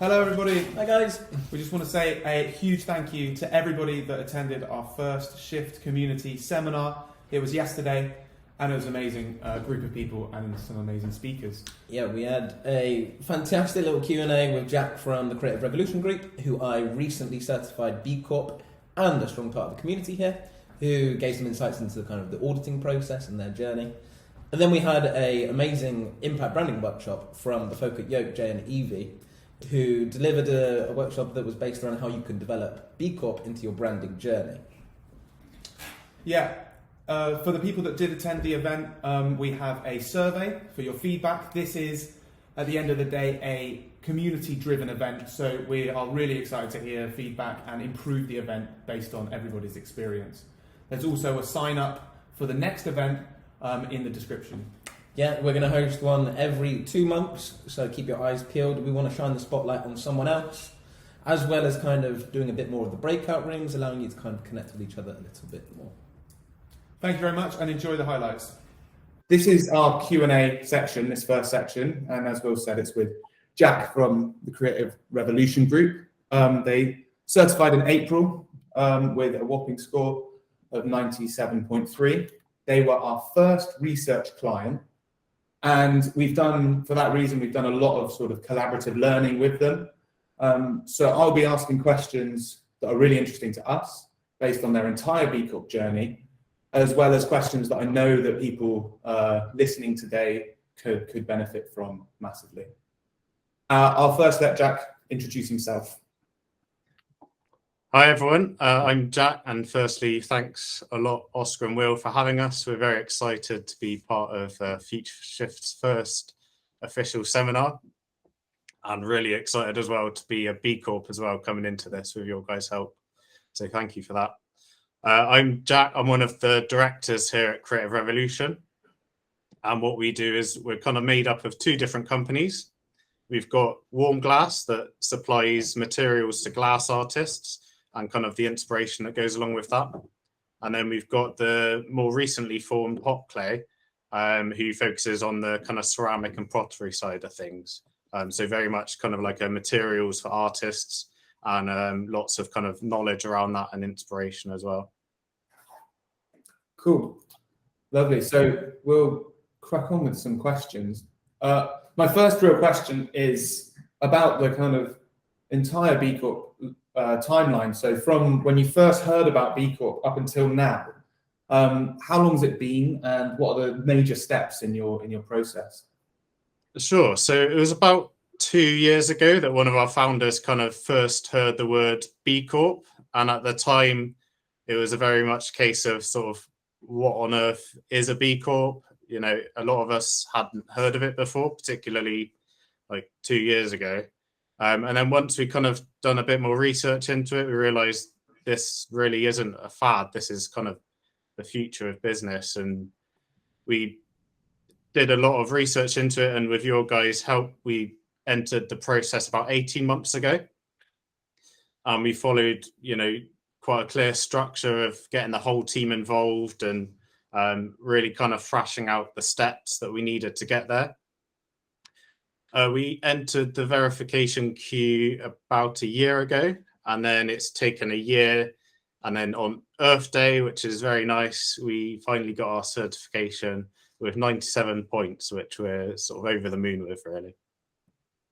Hello everybody. Hi guys. We just want to say a huge thank you to everybody that attended our first Shift community seminar. It was yesterday and it was an amazing group of people and some amazing speakers. Yeah, we had a fantastic little Q&A with Jack from the Creative Revolution group, who I recently certified B Corp and a strong part of the community here, who gave some insights into kind of the auditing process and their journey. And then we had an amazing impact branding workshop from the folk at Yoke, Jay and Evie, who delivered a workshop that was based around how you can develop B Corp into your branding journey. Yeah, for the people that did attend the event, we have a survey for your feedback. This is, at the end of the day, a community-driven event, so we are really excited to hear feedback and improve the event based on everybody's experience. There's also a sign-up for the next event in the description. Yeah, we're going to host one every 2 months, so keep your eyes peeled. We want to shine the spotlight on someone else, as well as kind of doing a bit more of the breakout rooms, allowing you to kind of connect with each other a little bit more. Thank you very much and enjoy the highlights. This is our Q&A section, this first section, and as Will said, it's with Jack from the Creative Revolution group. They certified in April with a whopping score of 97.3. They were our first research client. And for that reason, we've done a lot of sort of collaborative learning with them. So I'll be asking questions that are really interesting to us based on their entire B Corp journey, as well as questions that I know that people listening today could benefit from massively. I'll first let Jack introduce himself. Hi everyone, I'm Jack, and firstly thanks a lot Oscar and Will for having us. We're very excited to be part of Future Shift's first official seminar, and really excited as well to be a B Corp as well coming into this with your guys' help. So thank you for that. I'm Jack, I'm one of the directors here at Creative Revolution, and what we do is we're kind of made up of two different companies. We've got Warm Glass that supplies materials to glass artists and kind of the inspiration that goes along with that. And then we've got the more recently formed Hot Clay, who focuses on the kind of ceramic and pottery side of things. So very much kind of like a materials for artists and lots of kind of knowledge around that and inspiration as well. Cool, lovely. So we'll crack on with some questions. My first real question is about the kind of entire B Corp timeline. So from when you first heard about B Corp up until now, how long has it been, and what are the major steps in your process? Sure. So it was about 2 years ago that one of our founders kind of first heard the word B Corp, and at the time it was a very much case of sort of what on earth is a B Corp. You know, a lot of us hadn't heard of it before, particularly like 2 years ago. And then once we kind of done a bit more research into it, we realized this really isn't a fad. This is kind of the future of business. And we did a lot of research into it. And with your guys' help, we entered the process about 18 months ago. And we followed, you know, quite a clear structure of getting the whole team involved and really kind of thrashing out the steps that we needed to get there. We entered the verification queue about a year ago, and then it's taken a year. And then on Earth Day, which is very nice, we finally got our certification with 97 points, which we're sort of over the moon with, really.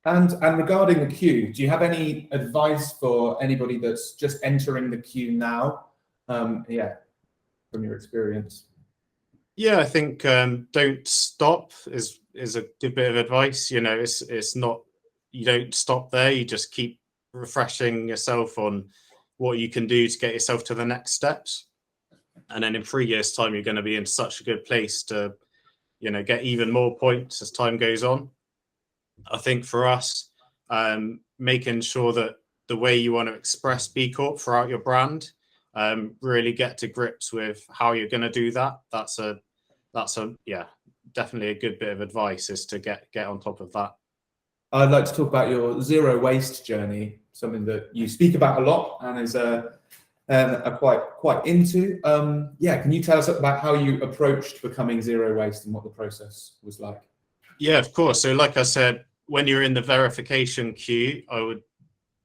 And regarding the queue, do you have any advice for anybody that's just entering the queue now? From your experience. Yeah, I think don't stop is a good bit of advice. You know, it's not, you don't stop there. You just keep refreshing yourself on what you can do to get yourself to the next steps. And then in 3 years' time, you're going to be in such a good place to, you know, get even more points as time goes on. I think for us, making sure that the way you want to express B Corp throughout your brand, really get to grips with how you're going to do that. That's definitely a good bit of advice, is to get on top of that. I'd like to talk about your zero waste journey, something that you speak about a lot and is quite into. Can you tell us about how you approached becoming zero waste and what the process was like? Yeah, of course. So like I said, when you're in the verification queue, I would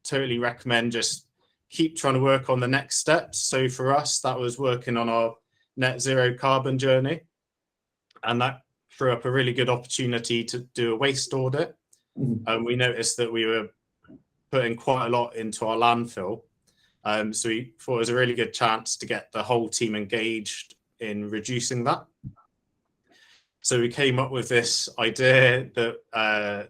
totally recommend just keep trying to work on the next steps. So for us, that was working on our net zero carbon journey. And that threw up a really good opportunity to do a waste audit. And we noticed that we were putting quite a lot into our landfill. So we thought it was a really good chance to get the whole team engaged in reducing that. So we came up with this idea that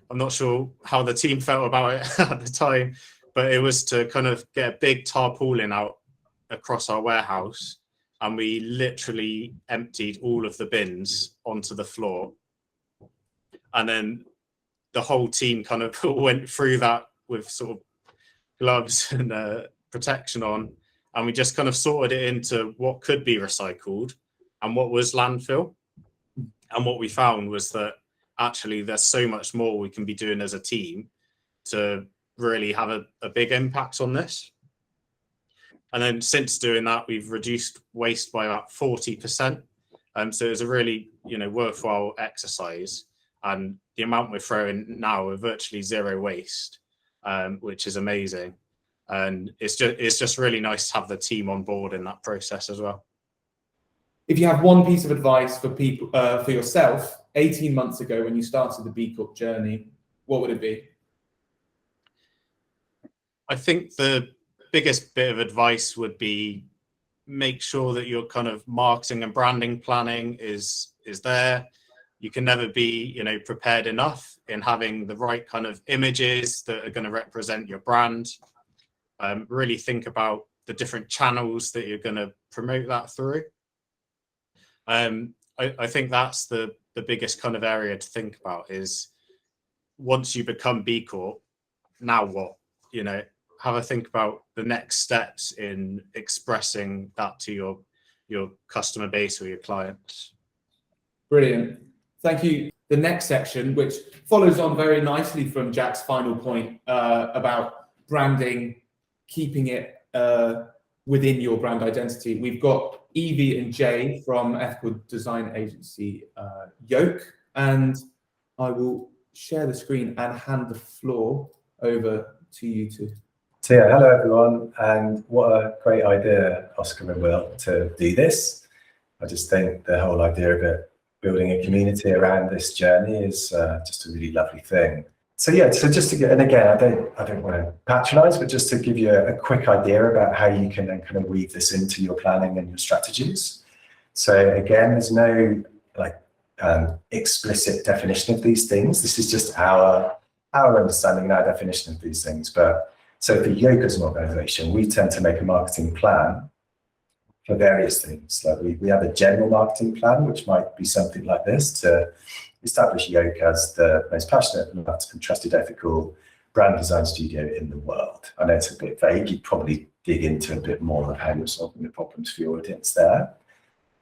I'm not sure how the team felt about it at the time, but it was to kind of get a big tarpaulin out across our warehouse, and we literally emptied all of the bins onto the floor. And then the whole team kind of went through that with sort of gloves and protection on, and we just kind of sorted it into what could be recycled and what was landfill. And what we found was that actually there's so much more we can be doing as a team to really have a big impact on this. And then since doing that, we've reduced waste by about 40%. So it's a really, worthwhile exercise. And the amount we're throwing now are virtually zero waste, which is amazing. And it's just really nice to have the team on board in that process as well. If you have one piece of advice for people, for yourself, 18 months ago when you started the B Corp journey, what would it be? I think the biggest bit of advice would be make sure that your kind of marketing and branding planning is there. You can never be, prepared enough in having the right kind of images that are going to represent your brand. Really think about the different channels that you're going to promote that through. I think that's the biggest kind of area to think about is once you become B Corp, now what? Have a think about the next steps in expressing that to your customer base or your clients. Brilliant. Thank you. The next section, which follows on very nicely from Jack's final point about branding, keeping it within your brand identity. We've got Evie and Jay from ethical design agency Yoke, and I will share the screen and hand the floor over to you two. So yeah, hello everyone, and what a great idea, Oscar and Will, to do this. I just think the whole idea of it, building a community around this journey is just a really lovely thing. So yeah, so just to get, and again, I don't want to patronize, but just to give you a quick idea about how you can then kind of weave this into your planning and your strategies. So again, there's no explicit definition of these things. This is just our understanding and our definition of these things. But so for Yoke as an organization, we tend to make a marketing plan for various things. Like we have a general marketing plan, which might be something like this: to establish Yoke as the most passionate, loved and trusted ethical brand design studio in the world. I know it's a bit vague. You'd probably dig into a bit more of how you're solving the problems for your audience there.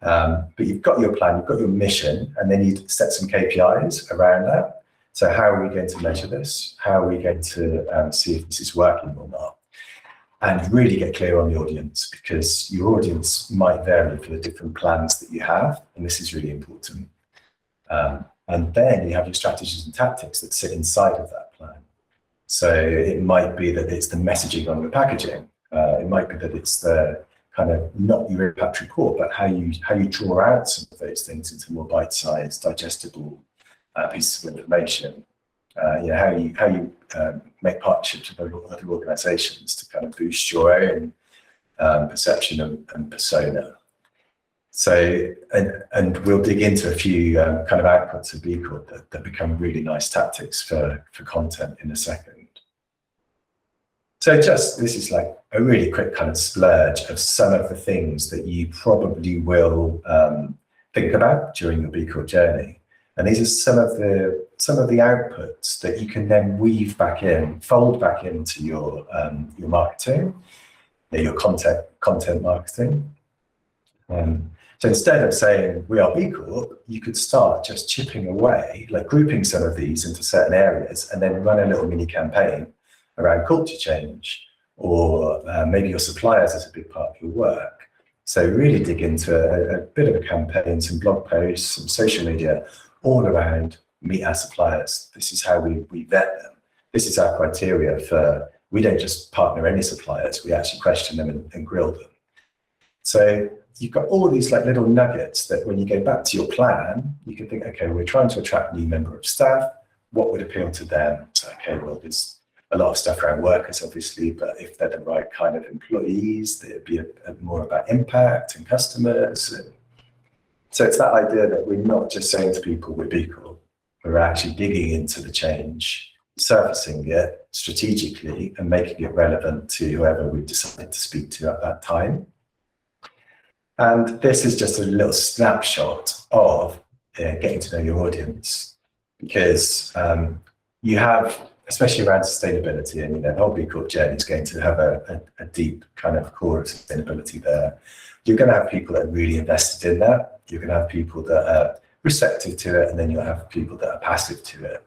But you've got your plan, you've got your mission, and then you set some KPIs around that. So how are we going to measure this? How are we going to see if this is working or not? And really get clear on the audience, because your audience might vary for the different plans that you have, and this is really important. And then you have your strategies and tactics that sit inside of that plan. So it might be that it's the messaging on the packaging. It might be that it's the kind of not your impact report, but how you draw out some of those things into more bite-sized, digestible pieces of information. How you make partnerships with other organisations to kind of boost your own perception and persona. So, and we'll dig into a few kind of outputs of B Corp that become really nice tactics for content in a second. So this is like a really quick kind of splurge of some of the things that you probably will think about during your B Corp journey. And these are some of the outputs that you can then weave back in, fold back into your marketing, your content marketing. So instead of saying we are B Corp, you could start just chipping away, like grouping some of these into certain areas, and then run a little mini campaign around culture change, or maybe your suppliers as a big part of your work. So really dig into a bit of a campaign, some blog posts, some social media, all around meet our suppliers. This is how we vet them. This is our criteria for, we don't just partner any suppliers, we actually question them and grill them. So you've got all these like little nuggets that when you go back to your plan, you can think, okay, we're trying to attract a new member of staff. What would appeal to them? So, okay, well, there's a lot of stuff around workers, obviously, but if they're the right kind of employees, it'd be more about impact and customers. And so it's that idea that we're not just saying to people we're B Corp, we're actually digging into the change, surfacing it strategically and making it relevant to whoever we decided to speak to at that time. And this is just a little snapshot of getting to know your audience, because you have, especially around sustainability, and the whole B Corp journey is going to have a deep kind of core of sustainability there. You're going to have people that are really invested in that. You're going to have people that are receptive to it, and then you'll have people that are passive to it.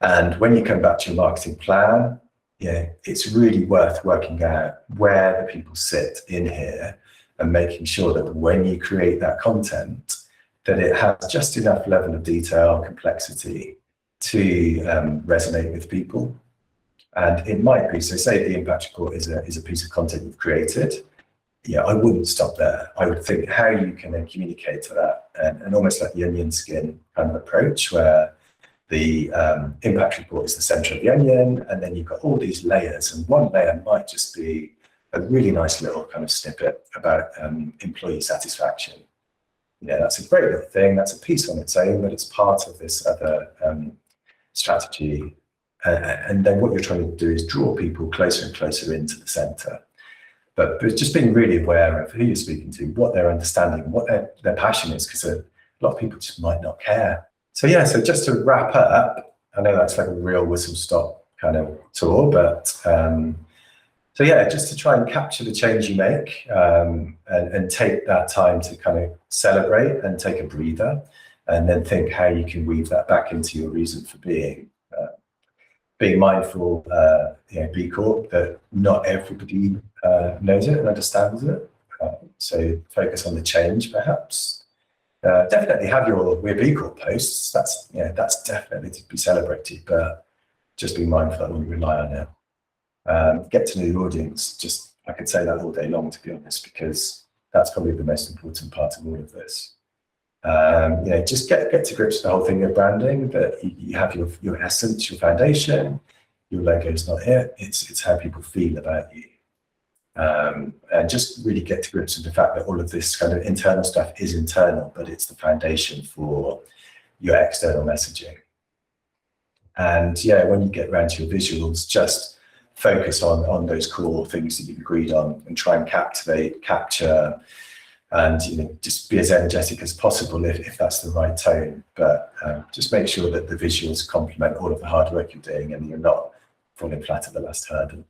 And when you come back to your marketing plan, it's really worth working out where the people sit in here and making sure that when you create that content, that it has just enough level of detail and complexity to resonate with people. And it might be, so say the impact report is a piece of content you've created, I wouldn't stop there. I would think how you can then communicate to that, and almost like the onion skin kind of approach, where the impact report is the center of the onion, and then you've got all these layers, and one layer might just be a really nice little kind of snippet about employee satisfaction. That's a great little thing. That's a piece on its own, but it's part of this other strategy. And then what you're trying to do is draw people closer and closer into the center. But just being really aware of who you're speaking to, what they're understanding, what their passion is, because a lot of people just might not care. So so just to wrap up, I know that's like a real whistle-stop kind of tour, but just to try and capture the change you make and take that time to kind of celebrate and take a breather, and then think how you can weave that back into your reason for being. Being mindful, B Corp, that not everybody knows it and understands it. So focus on the change, perhaps. Definitely have your We're B Corp posts. That's definitely to be celebrated, but just be mindful that we rely on it. Get to know your audience. I could say that all day long, to be honest, because that's probably the most important part of all of this. Just get to grips with the whole thing of branding, that you have your essence, your foundation. Your logo is not it. It's how people feel about you. And just really get to grips with the fact that all of this kind of internal stuff is internal, but it's the foundation for your external messaging. And when you get around to your visuals, just focus on those core things that you've agreed on and try and capture, and just be as energetic as possible if that's the right tone. But just make sure that the visuals complement all of the hard work you're doing and you're not falling flat at the last hurdle.